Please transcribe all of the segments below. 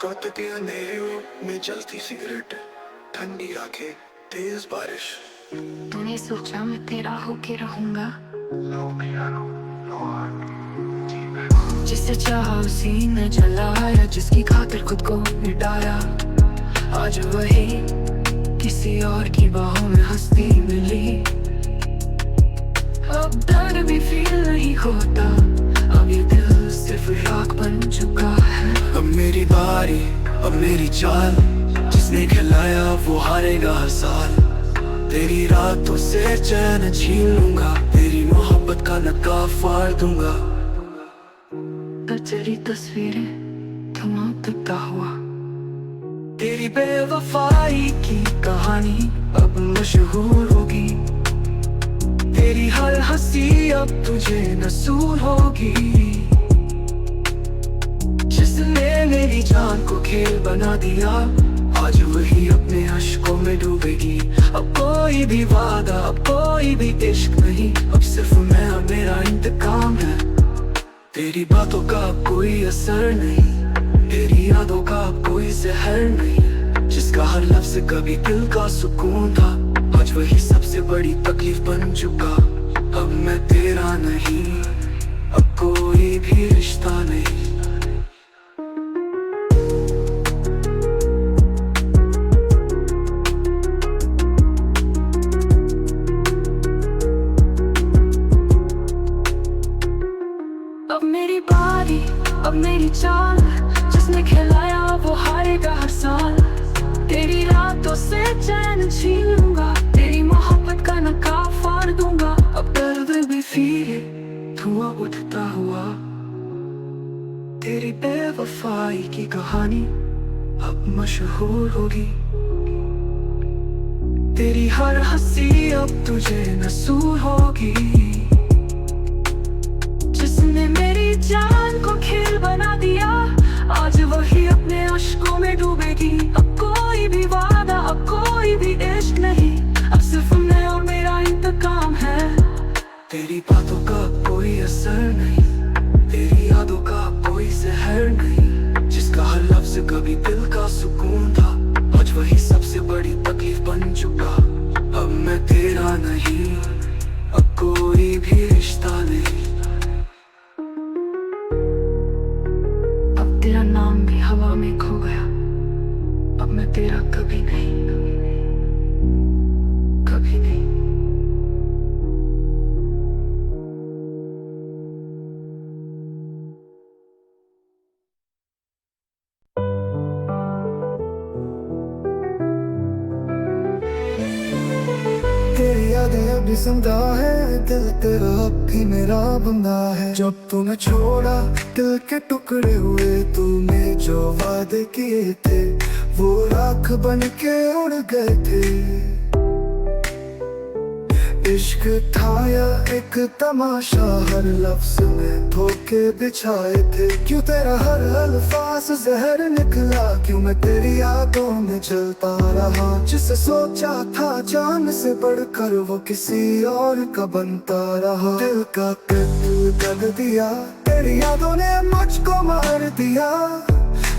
कौतुकी अंधेरे में जलती सिगरेट, ठंडी आंखें, तेज बारिश। तूने सोचा मैं तेरा होके रहूंगा, जिसे चाहा उसी ने जलाया, जिसकी खातिर खुद को मिटाया। आज वही किसी और की बाहों में हंसती मिली। अब दर्द भी फील नहीं होता, अब ये दिल सिर्फ राख बन चुका है। अब मेरी बारी, अब मेरी चाल, जिसने खिलाया वो हारेगा हर साल। तेरी रातों से चैन छीन लूंगा, तेरी मोहब्बत का नकाब फाड़ दूंगा। तो तेरी तस्वीरें धुआं तकता हुआ, तेरी बेवफाई की कहानी अब मशहूर होगी। तेरी हर हंसी अब तुझे नसूर होगी। जिसने मेरी जान को खेल बना दिया, आज वही अपने अश्कों में डूबेगी। अब कोई भी वादा, अब कोई भी इश्क नहीं, अब सिर्फ मैं और मेरा इंतकाम है। तेरी बातों का अब कोई असर नहीं, तेरी यादों का अब कोई जहर नहीं। जिसका हर लफ्ज़ कभी दिल का सुकून था, आज वही सबसे बड़ी तकलीफ बन चुका। अब मैं तेरा नहीं, अब कोई भी रिश्ता नहीं। अब मेरी बारी, अब मेरी चाल, जिसने खिलाया वो हारेगा हर साल। तेरी रातों से चैन छीन लूंगा, तेरी मोहब्बत का नकाब फाड़ दूंगा। अब दर्द भी फिर धुआं उठता हुआ, तेरी बेवफाई की कहानी अब मशहूर होगी। तेरी हर हंसी अब तुझे नसूर होगी। जिसने मेरी जान को खेल बना दिया, आज वही अपने अश्कों में डूबेगी। अब कोई भी वादा, अब कोई भी इश्क नहीं, अब सिर्फ मैं और मेरा इंतकाम है। तेरी बातों का कोई असर नहीं, तेरी यादों का कोई जहर नहीं। जिसका हर लफ्ज़ कभी दिल का सुकून था, आज वही सबसे बड़ी तकलीफ बन चुका। अब मैं तेरा नहीं, अब कोई भी रिश्ता नहीं। अब तेरा नाम भी हवा में खो गया, अब मैं तेरा कभी नहीं, कभी नहीं। तेरी यादें अभी जिंदा है, दिल तेरा अब भी मेरा बंदा है। जब तूने छोड़ा दिल के टुकड़े हुए, तूने जो वादे किए थे वो राख बन के उड़ गए थे। इश्क था या एक तमाशा, हर लफ्ज़ में धोखे बिछाए थे। क्यों तेरा हर अल्फाज जहर निकला, क्यों मैं तेरी यादों में जलता रहा। जिसे सोचा था जान से बढ़कर, वो किसी और का बनता रहा। दिल का कत्ल कर दिया, तेरी यादों ने मुझको मार दिया।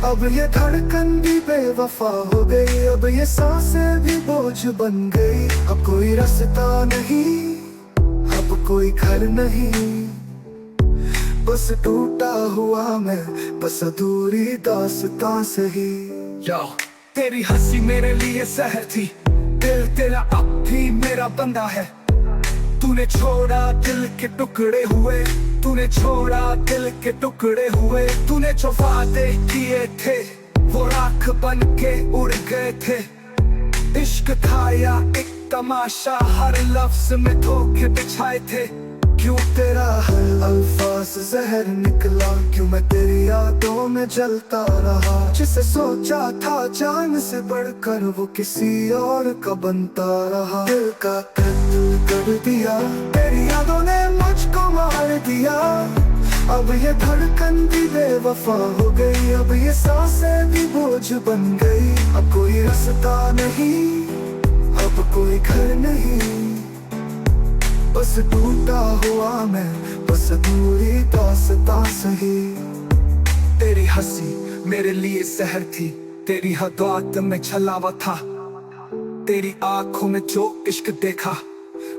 अब ये धड़कन भी बेवफा हो गई, अब ये सांसें भी बोझ बन गई। अब कोई रास्ता नहीं, अब कोई घर नहीं, बस टूटा हुआ मैं, बस अधूरी दास्तां सही। जाओ, तेरी हंसी मेरे लिए सहर थी, दिल तेरा अब भी मेरा बंदा है। तूने छोड़ा दिल के टुकड़े हुए, तूने छोड़ा दिल के टुकड़े हुए। तूने जो वादे किए थे वो राख बन के उड़ गए थे। इश्क था या एक तमाशा, हर लफ्ज़ में धोखे बिछाए थे। क्यों तेरा हर अल्फाज जहर निकला, क्यों मैं तेरी यादों में जलता रहा। जिसे सोचा था जान से बढ़कर, वो किसी और का बनता रहा। दिल का कत्ल कर दिया, तेरी यादों ने मुझको मार दिया। अब ये धड़कन भी बेवफा हो गई, अब ये सांसें भी बोझ बन गई। अब कोई रास्ता नहीं, अब कोई घर नहीं, बस टूटा हुआ मैं, बस अधूरी दास्तां सही। तेरी हंसी मेरे लिए जहर थी, तेरी हदात में छलावा था। तेरी आंखों में जो इश्क देखा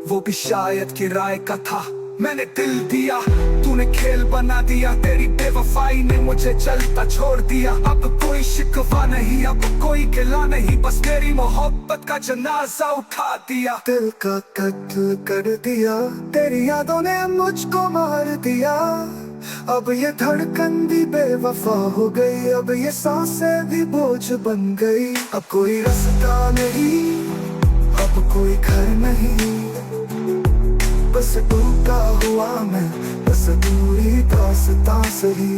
वो भी शायद किराए का था। मैंने दिल दिया, तूने खेल बना दिया। तेरी बेवफाई ने मुझे जलता छोड़ दिया। अब कोई शिकवा नहीं, अब कोई गिला नहीं, बस मेरी मोहब्बत का जनाजा उठा दिया। दिल का कत्ल कर दिया, तेरी यादों ने मुझको मार दिया। अब ये धड़कन भी बेवफा हो गई, अब ये सांसें भी बोझ बन गई। अब कोई रास्ता नहीं, अब कोई घर नहीं, बस टूटा हुआ मैं, बस दूरी दास्तां सही।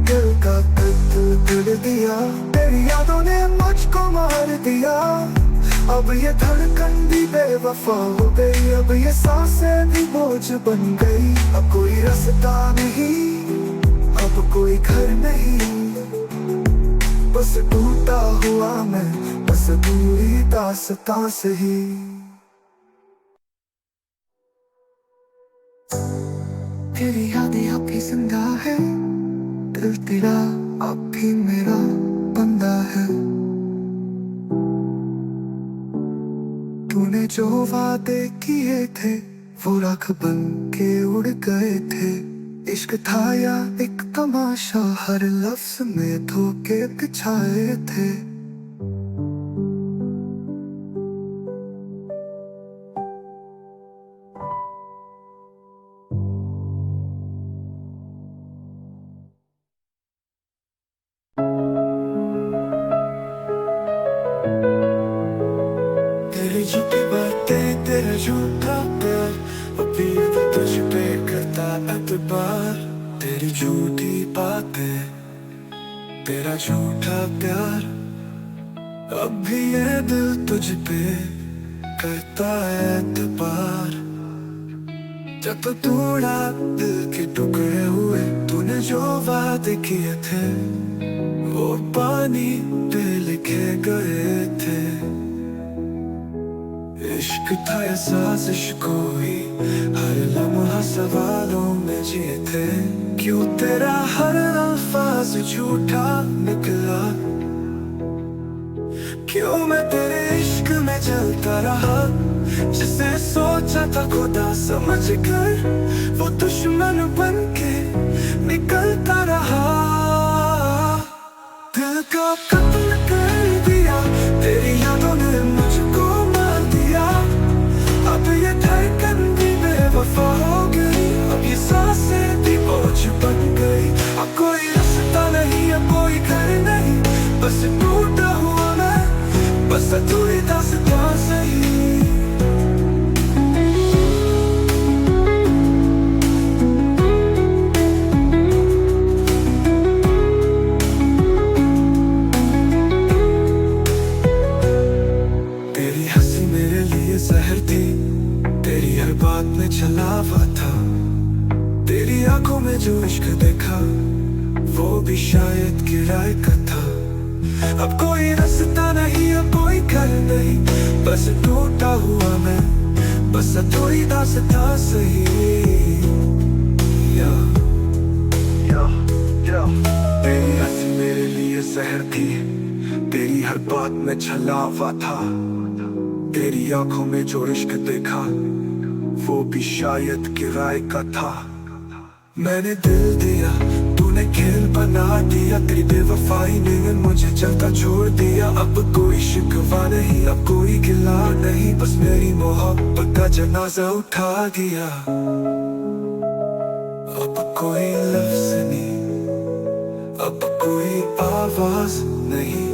दिल का कत्ल कर दिया, तेरी यादों ने मुझको मार दिया। अब ये धड़कन भी बेवफा हो गई, अब ये सांसें भी बोझ बन गई। अब कोई रास्ता नहीं, अब कोई घर नहीं, बस टूटा हुआ मैं, बस दूरी दास्तां सही। तेरी यादें अब भी जिंदा है, दिल तेरा अब भी मेरा बंदा है। तूने जो वादे किए थे वो राख बन के उड़ गए थे। इश्क था या एक तमाशा, हर लफ्ज में धोखे बिछाए थे। तेरी झूठी बातें, तेरा झूठा प्यार, अभी तो तुझ पे करता एतबार। तेरी झूठी बातें, तेरा झूठा प्यार, अब भी ये दिल तुझ पे करता एतबार। जब तो टूटा दिल के टुकड़े हुए, तूने जो वादे किए थे वो पानी पे लिखे गए थे। इश्क था या साजिश कोई, हर लम्हा सवालों में जिए थे। क्यों तेरा हर अल्फाज झूठा निकला, क्यों मैं तेरे इश्क में जलता रहा। जिसे सोचा था खुदा समझ कर, वो दुश्मन बन के निकलता रहा। दिल का कत्ल कर दिया, तेरी यादों ने मुझको मार दिया। अब ये धड़कन भी बेवफा हो गई, अब ये सांसें भी बोझ बन गई। अब कोई रास्ता नहीं, अब कोई घर नहीं, बस टूटा हुआ मैं, बस अधूरी दास्तां सही। जहर थी, तेरी हर बात में छलावा था। तेरी आंखों में जो इश्क देखा वो भी शायद किराए का था। अब कोई रास्ता नहीं, अब कोई घर नहीं, बस टूटा हुआ मैं, बस थोड़ी दास्तां सही। तेरी हंसी मेरे लिए जहर थी, तेरी हर बात में छलावा था। तेरी आंखों में जो इश्क देखा वो भी शायद किराए का था। मैंने दिल दिया, तूने खेल बना दिया। तेरी बेवफाई ने मुझे जलता छोड़ दिया। अब कोई शिकवा नहीं, अब कोई गिला नहीं, बस मेरी मोहब्बत का जनाजा उठा दिया। अब कोई लफ्ज नहीं, अब कोई आवाज नहीं,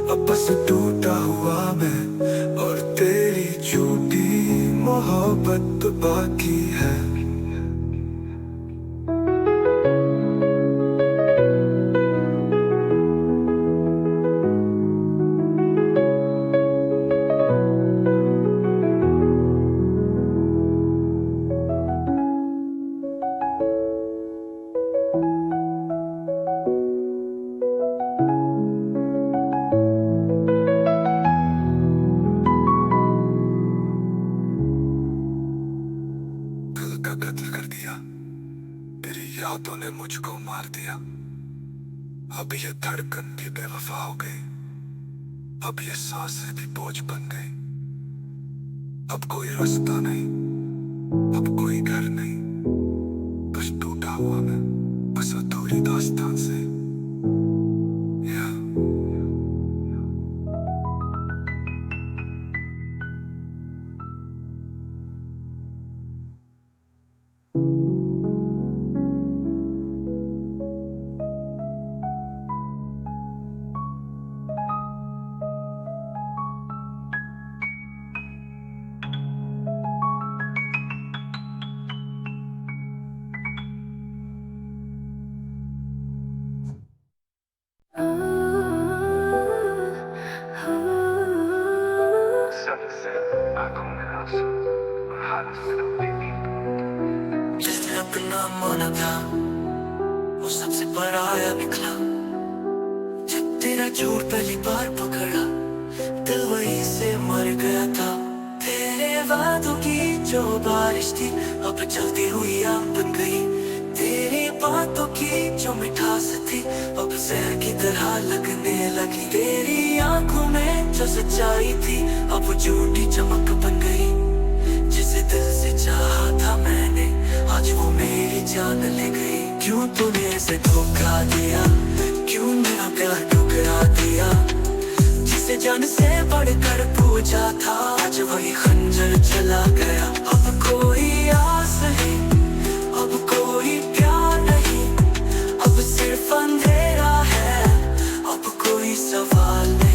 अब बस टूटा हुआ मैं, और तेरी झूठी मोहब्बत बाकी है। यादों ने मुझको मार दिया। अब ये धड़कन भी बेवफा हो गई, अब ये सांसें भी बोझ बन गई। अब कोई रास्ता नहीं, अब कोई घर नहीं, बस टूटा हुआ मैं, बस अधूरी दास्तान से। जिसने अपना माना था वो सबसे पराया निकला। जब तेरा झूठ पहली बार पकड़ा दिल वहीं से मर गया था। तेरे वादों की जो बारिश थी अब चलती हुई आग बन गई। तेरी बातों की जो मिठास थी अब जहर की तरह लगने लगी। तेरी आंखों में जो सच्चाई थी अब वो झूठी चमक बन गई। जिसे दिल से चाहा था मैंने आज वो मेरी जान ले गई। क्यों तूने ऐसे धोखा दिया, क्यों मेरा प्यार ठुकरा दिया। जिसे जान से बढ़कर पूछा था आज वही खंजर चला गया। अब कोई आस नहीं, अब कोई प्यार नहीं, अब सिर्फ अंधेरा है, अब कोई सवाल नहीं।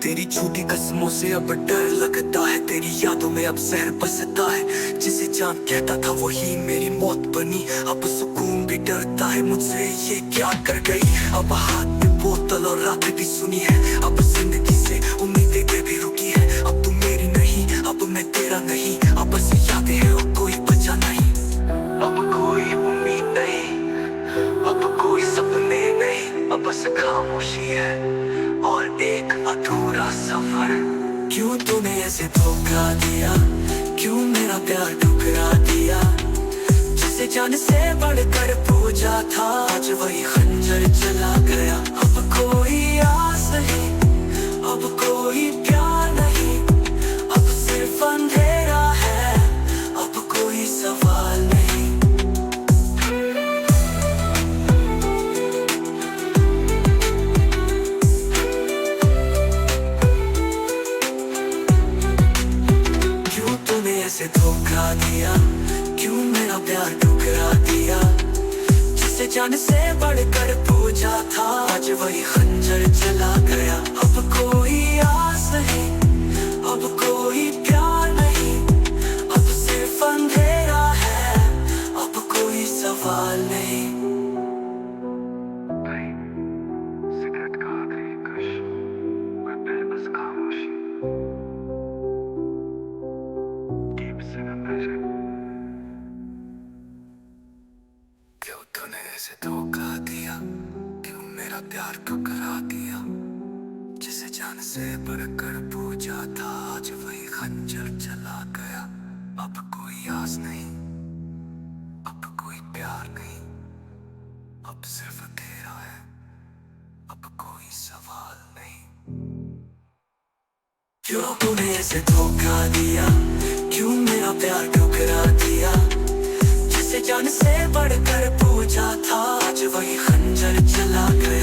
तेरी झूठी कसमों से अब डर लगता है, तेरी यादों में अब जहर बसता है। जिसे जान कहता था वही मेरी मौत बनी। अब सुकून भी डरता है मुझसे, ये क्या कर गई। अब हाथ में बोतल और रातें भी सुनी है, अब जिंदगी से उम्मीदें भी रुकी है। अब तू मेरी नहीं, अब मैं तेरा नहीं, अब बस यादें हैं और कोई बचा नहीं। अब कोई उम्मीद नहीं, अब कोई सपने नहीं, अब बस खामोशी है और एक अधूरा सफर। क्यों तूने ऐसे धोखा दिया, क्यों मेरा प्यार ठुकरा दिया। जिसे जान से बढ़कर पूछा था आज वही खंजर चला गया। अब कोई आस नहीं, अब कोई प्यार नहीं, अब सिर्फ अंधेरा है, अब कोई सवाल नहीं। ऐसे धोखा दिया, क्यों मेरा प्यार ठुकरा दिया। जिसे जान से बढ़कर पूछा था आज वही खंजर चला गया। अब कोई आस नहीं, अब कोई प्यार नहीं, अब सिर्फ अंधेरा है, अब कोई सवाल नहीं। सिगरेट का आखिरी कश, मैं बेबस खामोशी। क्यों तूने ऐसे धोखा दिया, क्यों मेरा प्यार ठुकरा दिया। जिसे जान से बढ़कर पूछा था आज वही खंजर चला गया। अब कोई आस नहीं, अब कोई प्यार नहीं, अब सिर्फ अंधेरा है, अब कोई सवाल नहीं। क्यों तूने ऐसे धोखा दिया, क्यों मेरा प्यार ठुकरा दिया। जिसे जान से बढ़कर पूछा था आज वही खंजर चला गया।